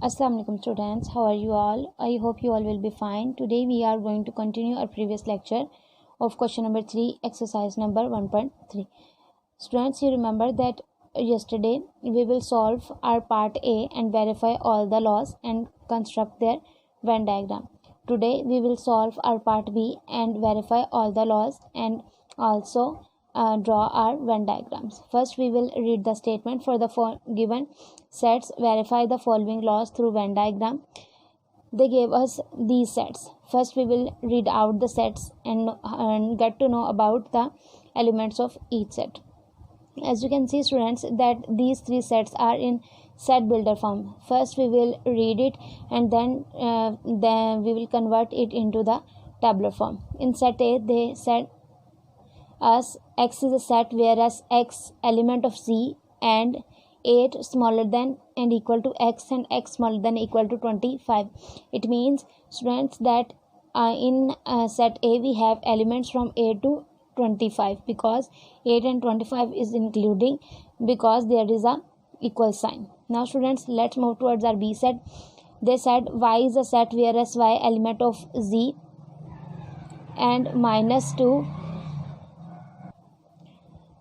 Assalamu alaikum students, how are you all? I hope you all will be fine. Today we are going to continue our previous lecture of question number 3, exercise number 1.3. Students, you remember that yesterday we will solve our part A and verify all the laws and construct their Venn diagram. Today we will solve our part B and verify all the laws and also draw our Venn diagrams. First we will read the statement for the given sets. Verify the following laws through Venn diagram. They gave us these sets. First we will read out the sets and get to know about the elements of each set. As you can see students, that these three sets are in set builder form. First we will read it and then we will convert it into the tabular form. In set A, they said us X is a set whereas X element of Z and 8 smaller than and equal to X and X smaller than equal to 25. It means students that in set A we have elements from A to 25 because 8 and 25 is including because there is a equal sign. Now students, let's move towards our B set. They said Y is a set whereas Y element of Z and minus 2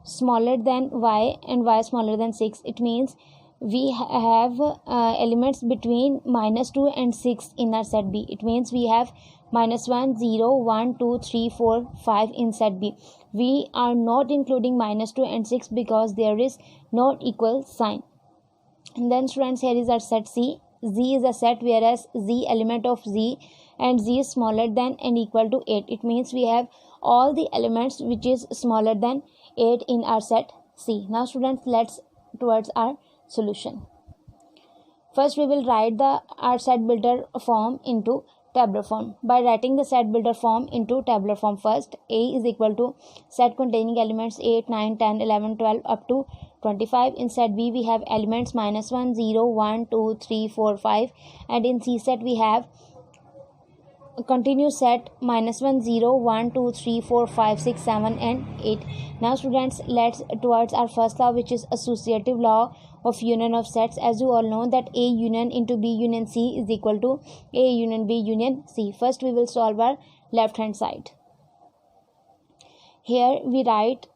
smaller than Y and Y smaller than 6. It means we have elements between minus 2 and 6 in our set B. It means we have minus 1, 0, 1, 2, 3, 4, 5 in set B. We are not including minus 2 and 6 because there is no equal sign. And then students, here is our set C. Z is a set whereas Z element of Z and Z is smaller than and equal to 8. It means we have all the elements which is smaller than 8 in our set C. Now students, let's towards our solution. First we will write our set builder form into tabular form. By writing the set builder form into tabular form, first A is equal to set containing elements 8, 9, 10, 11, 12 up to 25. In set B we have elements minus 1, 0, 1, 2, 3, 4, 5, and in C set we have continuous set minus 1, 0, 1, 2, 3, 4, 5, 6, 7 and 8. Now students, let's towards our first law, which is associative law of union of sets. As you all know that A union into B union C is equal to A union B union C. First we will solve our left hand side. Here we write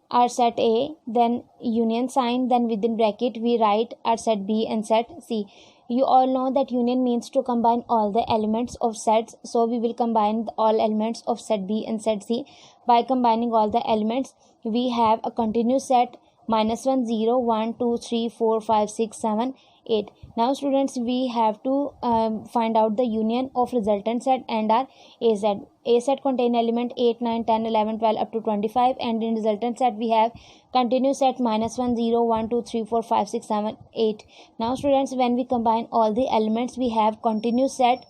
our set A, then union sign, then within bracket we write our set B and set C. You all know that union means to combine all the elements of sets. So we will combine all elements of set B and set C. By combining all the elements, we have a continuous set minus 1, 0, 1, 2, 3, 4, 5, 6, 7, 8. Now students, we have to find out the union of resultant set and our A set. A set contain element 8, 9, 10, 11, 12 up to 25, and in resultant set we have continuous set minus 1, 0, 1, 2, 3, 4, 5, 6, 7, 8. Now students, when we combine all the elements, we have continuous set,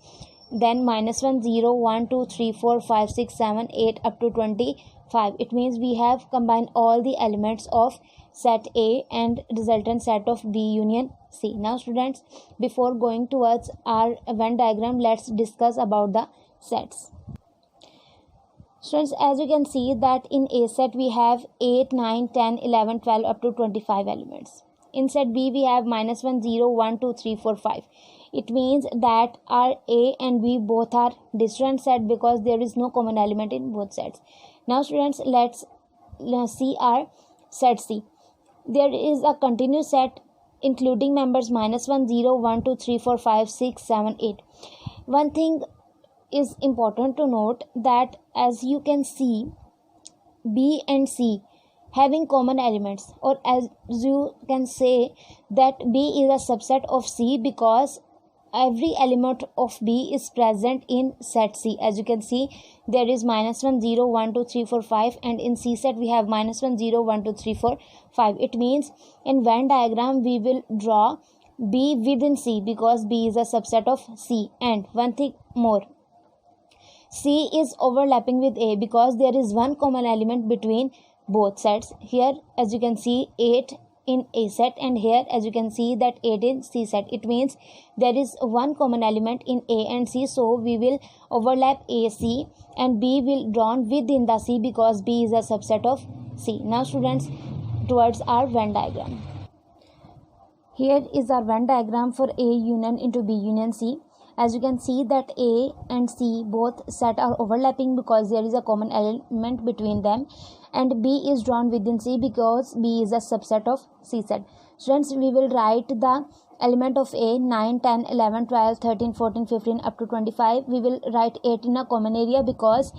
then minus 1, 0, 1, 2, 3, 4, 5, 6, 7, 8 up to 25. It means we have combined all the elements of set A and resultant set of B union C. Now students, before going towards our Venn diagram, let's discuss about the sets. Students, as you can see that in A set we have 8, 9, 10, 11, 12 up to 25 elements. In set B we have minus 1, 0, 1, 2, 3, 4, 5. It means that our A and B both are different set because there is no common element in both sets. Now students, let's see our set C. There is a continuous set including members minus 1, 0, 1, 2, 3, 4, 5, 6, 7, 8. One thing is important to note that as you can see, B and C having common elements, or as you can say that B is a subset of C because every element of B is present in set C. As you can see, there is minus 1, 0, 1, 2, 3, 4, 5, and in C set we have minus 1, 0, 1, 2, 3, 4, 5. It means in Venn diagram we will draw B within C because B is a subset of C. And one thing more, C is overlapping with A because there is one common element between both sets. Here as you can see 8 in A set, and here as you can see that 8 in C set. It means there is one common element in A and C, so we will overlap AC and B will drawn within the C because B is a subset of C. Now students, towards our Venn diagram. Here is our Venn diagram for A union into B union C. As you can see that A and C both set are overlapping because there is a common element between them, and B is drawn within C because B is a subset of C set. Students, we will write the element of A 9, 10, 11, 12, 13, 14, 15 up to 25. We will write 8 in a common area because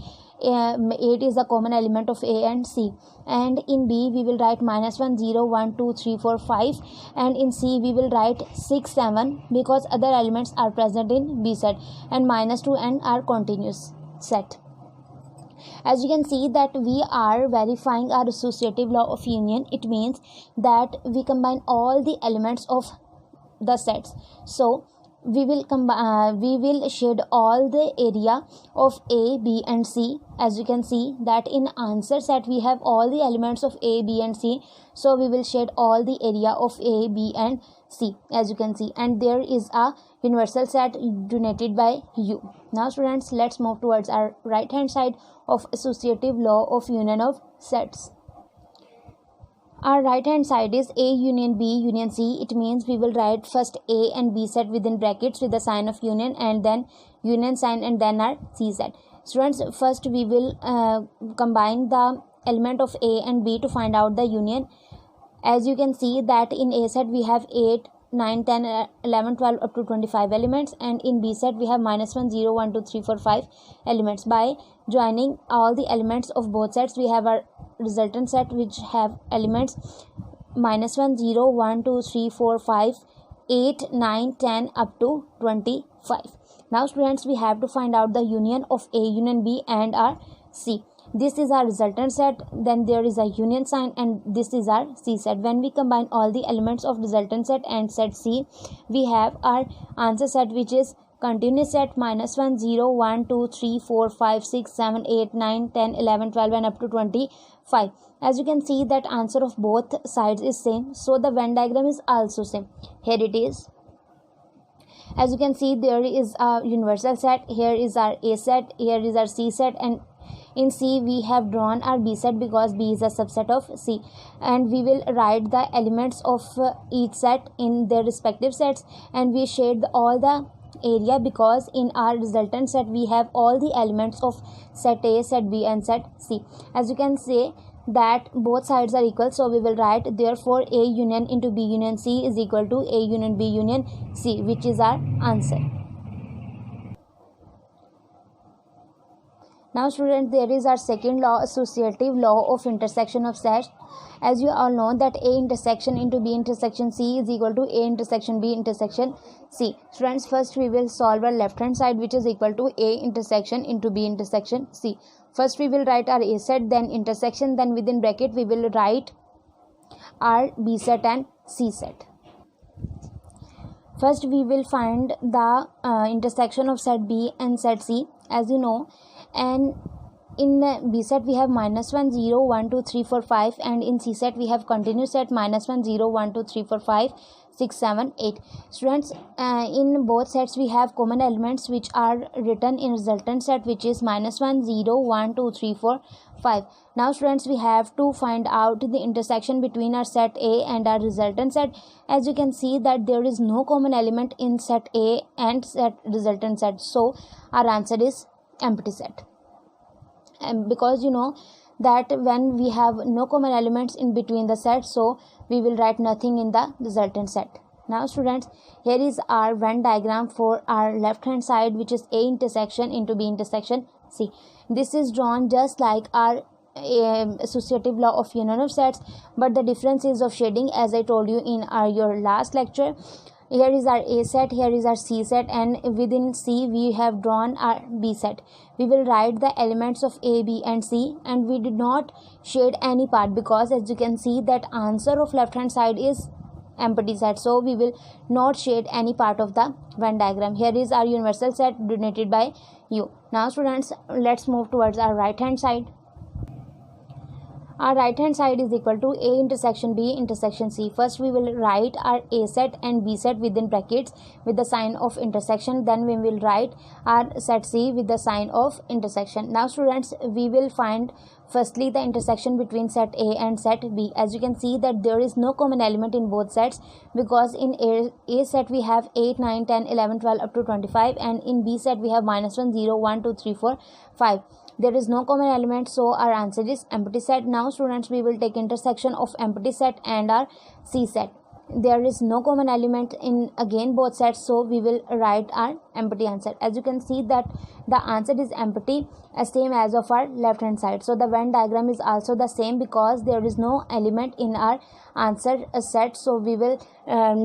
8 is a common element of A and C. And in B we will write -1, 0, 1, 2, 3, 4, 5, and in C we will write 6, 7 because other elements are present in B set, and -2 and are continuous set. As you can see that we are verifying our associative law of union. It means that we combine all the elements of the sets. So we will shade all the area of A, B and C. As you can see that in answer set we have all the elements of A, B and C, so we will shade all the area of A, B and C, as you can see, and there is a universal set denoted by U. Now students, let's move towards our right hand side of associative law of union of sets. Our right hand side is A union B union C. It means we will write first A and B set within brackets with the sign of union, and then union sign, and then our C set. Students, first we will combine the element of A and B to find out the union. As you can see that in A set we have 8, 9, 10, 11, 12 up to 25 elements, and in B set we have -1, 0, 1, 2, 3, 4, 5 elements. By joining all the elements of both sets we have our resultant set which have elements -1, 0, 1, 2, 3, 4, 5, 8, 9, 10 up to 25. Now students, we have to find out the union of A union B and our C. This is our resultant set, then there is a union sign, and this is our C set. When we combine all the elements of resultant set and set C, we have our answer set which is continuous set -1, 0, 1, 2, 3, 4, 5, 6, 7, 8, 9, 10, 11, 12 and up to 25. As you can see that answer of both sides is same, so the Venn diagram is also same. Here it is. As you can see, there is a universal set. Here is our A set, here is our C set, and in C we have drawn our B set because B is a subset of C, and we will write the elements of each set in their respective sets, and we shade all the area because in our resultant set we have all the elements of set A, set B and set C. As you can see that both sides are equal, so we will write therefore A union into B union C is equal to A union B union C, which is our answer. Now students, there is our second law, associative law of intersection of sets. As you all know that A intersection into B intersection C is equal to A intersection B intersection C. Students, first we will solve our left hand side which is equal to A intersection into B intersection C. First we will write our A set, then intersection, then within bracket we will write our B set and C set. First we will find the intersection of set B and set C. As you know, and in B set we have -1, 0, 1, 2, 3, 4, 5, and in C set we have continuous set -1, 0, 1, 2, 3, 4, 5, 6, 7, 8. Students, in both sets we have common elements which are written in resultant set which is -1, 0, 1, 2, 3, 4, 5. Now students, we have to find out the intersection between our set A and our resultant set. As you can see that there is no common element in set A and set resultant set, so our answer is empty set. And because you know that when we have no common elements in between the sets, so we will write nothing in the resultant set. Now students, here is our Venn diagram for our left hand side which is A intersection into B intersection C. This is drawn just like our associative law of union of sets, but the difference is of shading, as I told you in your last lecture. Here is our A set, here is our C set, and within C we have drawn our B set. We will write the elements of A, B and C, and we did not shade any part because as you can see that answer of left hand side is empty set, so we will not shade any part of the Venn diagram. Here is our universal set denoted by U. Now students, let's move towards our right hand side. our right hand side is equal to A intersection B intersection C. First we will write our A set and B set within brackets with the sign of intersection. Then we will write our set C with the sign of intersection. Now students, we will find firstly the intersection between set A and set B. As you can see that there is no common element in both sets, because in A set we have 8, 9, 10, 11, 12 up to 25, and in B set we have -1, 0, 1, 2, 3, 4, 5. There is no common element, so our answer is empty set. Now students, we will take intersection of empty set and our C set. There is no common element in again both sets, so we will write our empty answer. As you can see that the answer is empty, same as of our left hand side. So the Venn diagram is also the same, because there is no element in our answer set, so we will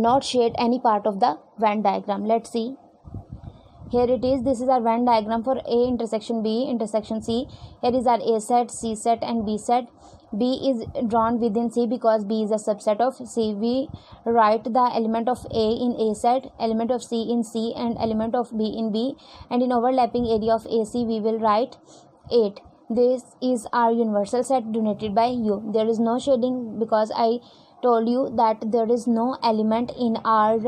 not shade any part of the Venn diagram. Let's see. Here it is. This is our Venn diagram for A intersection B intersection C. Here is our A set, C set and B set. B is drawn within C because B is a subset of C. We write the element of A in A set, element of C in C, and element of B in B. And in overlapping area of AC we will write 8. This is our universal set denoted by U. There is no shading because I told you that there is no element in our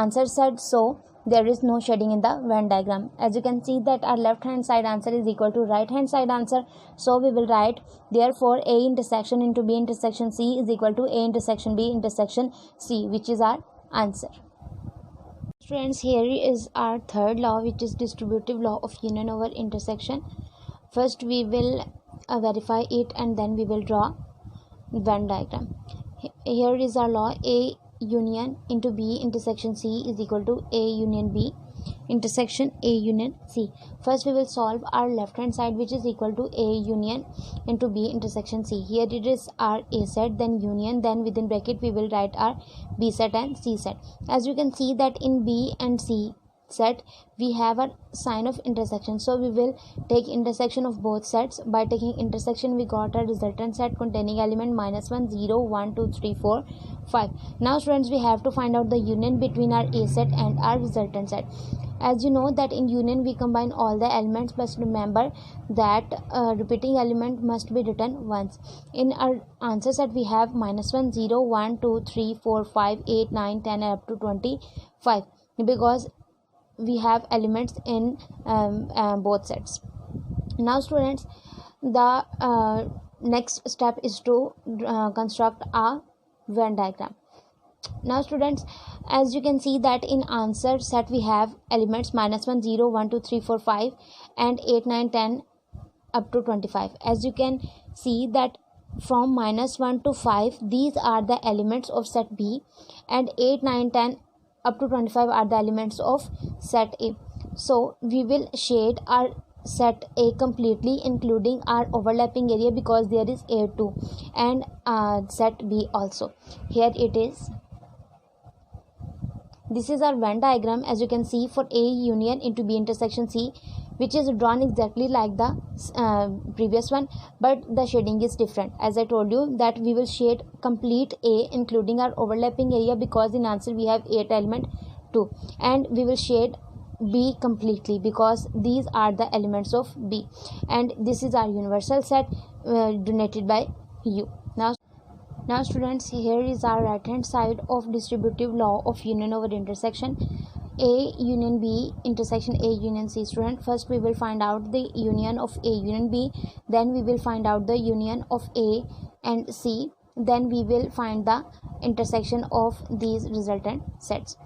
answer set, so there is no shading in the Venn diagram. As you can see that our left hand side answer is equal to right hand side answer, so we will write therefore A intersection into B intersection C is equal to A intersection B intersection C, which is our answer. Friends, here is our third law, which is distributive law of union over intersection. First we will verify it and then we will draw Venn diagram. Here is our law: A union into B intersection C is equal to A union B intersection A union C. First we will solve our left hand side, which is equal to A union into B intersection C. Here it is our A set, then union, then within bracket we will write our B set and C set. As you can see that in B and C set we have a sign of intersection, so we will take intersection of both sets. By taking intersection we got a resultant set containing element -1, 0, 1, 2, 3, 4, 5. Now students, we have to find out the union between our A set and our resultant set. As you know that in union we combine all the elements, but remember that repeating element must be written once. In our answer set we have -1, 0, 1, 2, 3, 4, 5, 8, 9, 10 up to 25, because we have elements in both sets. Now students, the next step is to construct a Venn diagram. Now students, as you can see that in answer set we have elements -1, 0, 1, 2, 3, 4, 5 and 8, 9, 10 up to 25. As you can see that from -1 to 5 these are the elements of set B, and 8, 9, 10 up to 25 are the elements of set A. So we will shade our set A completely, including our overlapping area, because there is A2, and set B also. Here it is. This is our Venn diagram. As you can see, for A union into B intersection C, which is drawn exactly like the previous one, but the shading is different. As I told you that we will shade complete A including our overlapping area, because in answer we have 8 element 2, and we will shade B completely because these are the elements of B, and this is our universal set denoted by U. Now students, here is our right hand side of distributive law of union over intersection. A union B intersection A union C. Student, first we will find out the union of A union B, then we will find out the union of A and C, then we will find the intersection of these resultant sets.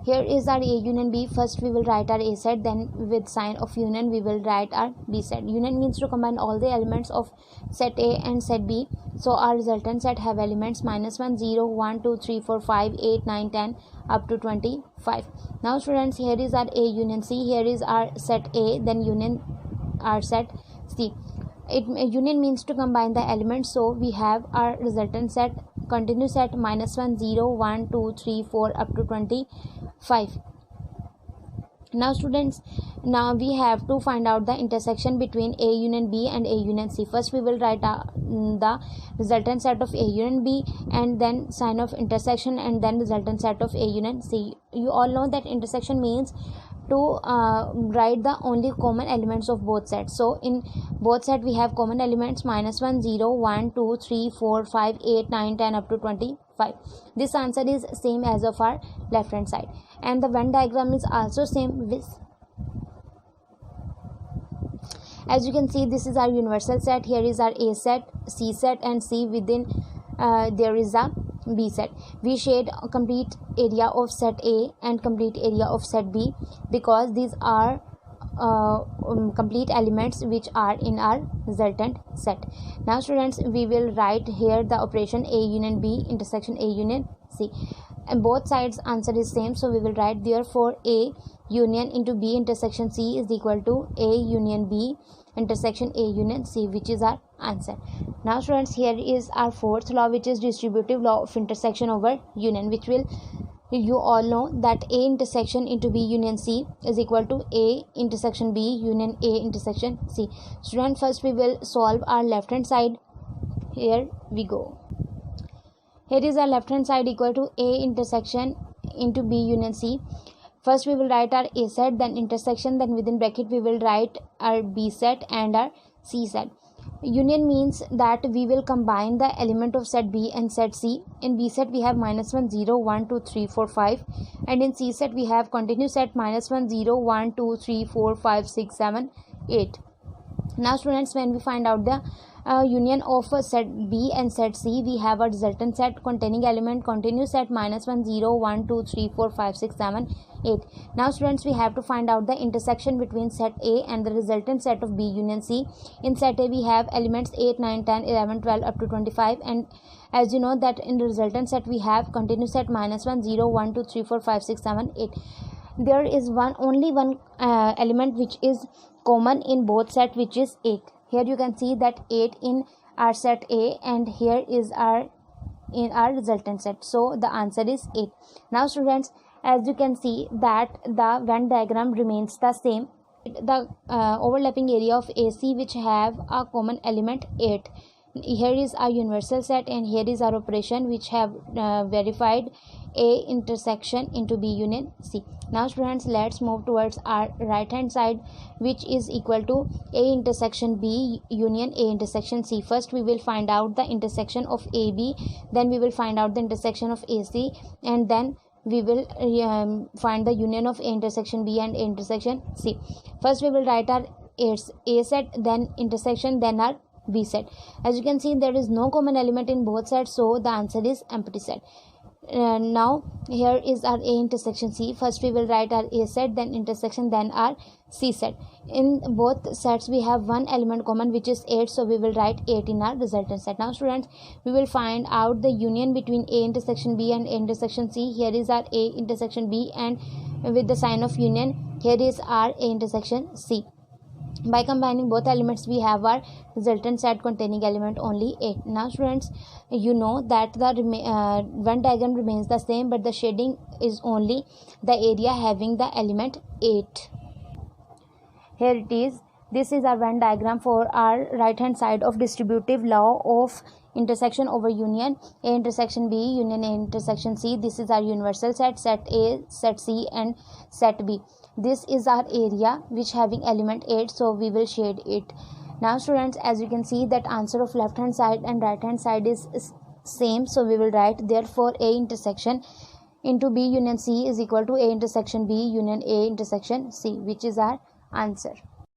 Here is our A union B. First we will write our A set, then with sign of union we will write our B set. Union means to combine all the elements of set A and set B. So our resultant set have elements -1, 0, 1, 2, 3, 4, 5, 8, 9, 10 up to 25. Now students, here is our A union C. Here is our set A, then union our set C. Union means to combine the elements, so we have our resultant set continuous set -1, 0, 1, 2, 3, 4 up to 25. Now students, now we have to find out the intersection between A union B and A union C. First we will write the resultant set of A union B, and then sign of intersection, and then resultant set of A union C. You all know that intersection means to write the only common elements of both sets. So in both set we have common elements -1, 0, 1, 2, 3, 4, 5, 8, 9, 10 up to 25. This answer is same as of our left hand side, and the Venn diagram is also same with. As you can see, this is our universal set. Here is our A set, C set, and C within there is a B set. We shade a complete area of set A and complete area of set B because these are complete elements which are in our resultant set. Now students, we will write here the operation A union B intersection A union C, and both sides answer is same, so we will write therefore A union into B intersection C is equal to A union B intersection A union C, which is our answer. Now students, here is our fourth law, which is distributive law of intersection over union, which will, you all know that A intersection into B union C is equal to A intersection B union A intersection C. Student, first we will solve our left hand side. Here we go. Here is our left hand side equal to A intersection into B union C. First we will write our A set, then intersection, then within bracket we will write our B set and our C set. Union means that we will combine the element of set B and set C. In B set we have -1, 0, 1, 2, 3, 4, 5, and in C set we have continuous set -1, 0, 1, 2, 3, 4, 5, 6, 7, 8. Now students, when we find out the union of set B and set C, we have a resultant set containing element continuous set -1, 0, 1, 2, 3, 4, 5, 6, 7, 8. Now students, we have to find out the intersection between set A and the resultant set of B union C. In set A we have elements 8, 9, 10, 11, 12 up to 25, and as you know that in the resultant set we have continuous set -1, 0, 1, 2, 3, 4, 5, 6, 7, 8. There is only one element which is common in both set, which is 8. Here you can see that 8 in our set A, and here is our in our resultant set, so the answer is 8. Now students, as you can see that the Venn diagram remains the same. The overlapping area of AC which have a common element 8. Here is our universal set, and here is our operation which have verified A intersection into B union C. Now students, let's move towards our right hand side, which is equal to A intersection B union A intersection C. First we will find out the intersection of AB, then we will find out the intersection of AC, and then we will find the union of A intersection B and A intersection C. First we will write our A set, then intersection, then our B set. As you can see, there is no common element in both sets, so the answer is empty set. Now here is our A intersection C. First we will write our A set, then intersection, then our C set. In both sets we have one element common, which is 8, so we will write 8 in our resultant set. Now students, we will find out the union between A intersection B and A intersection C. Here is our A intersection B, and with the sign of union, here is our A intersection C. By combining both elements we have our resultant set containing element only 8. Now students, you know that the Venn diagram remains the same, but the shading is only the area having the element 8. Here it is. This is our Venn diagram for our right hand side of distributive law of intersection over union. A intersection B union A intersection C. This is our universal set, set A, set C, and set B. This is our area which having element 8, so we will shade it. Now students, as you can see that answer of left hand side and right hand side is same, so we will write therefore A intersection into B union C is equal to A intersection B union A intersection C, which is our answer.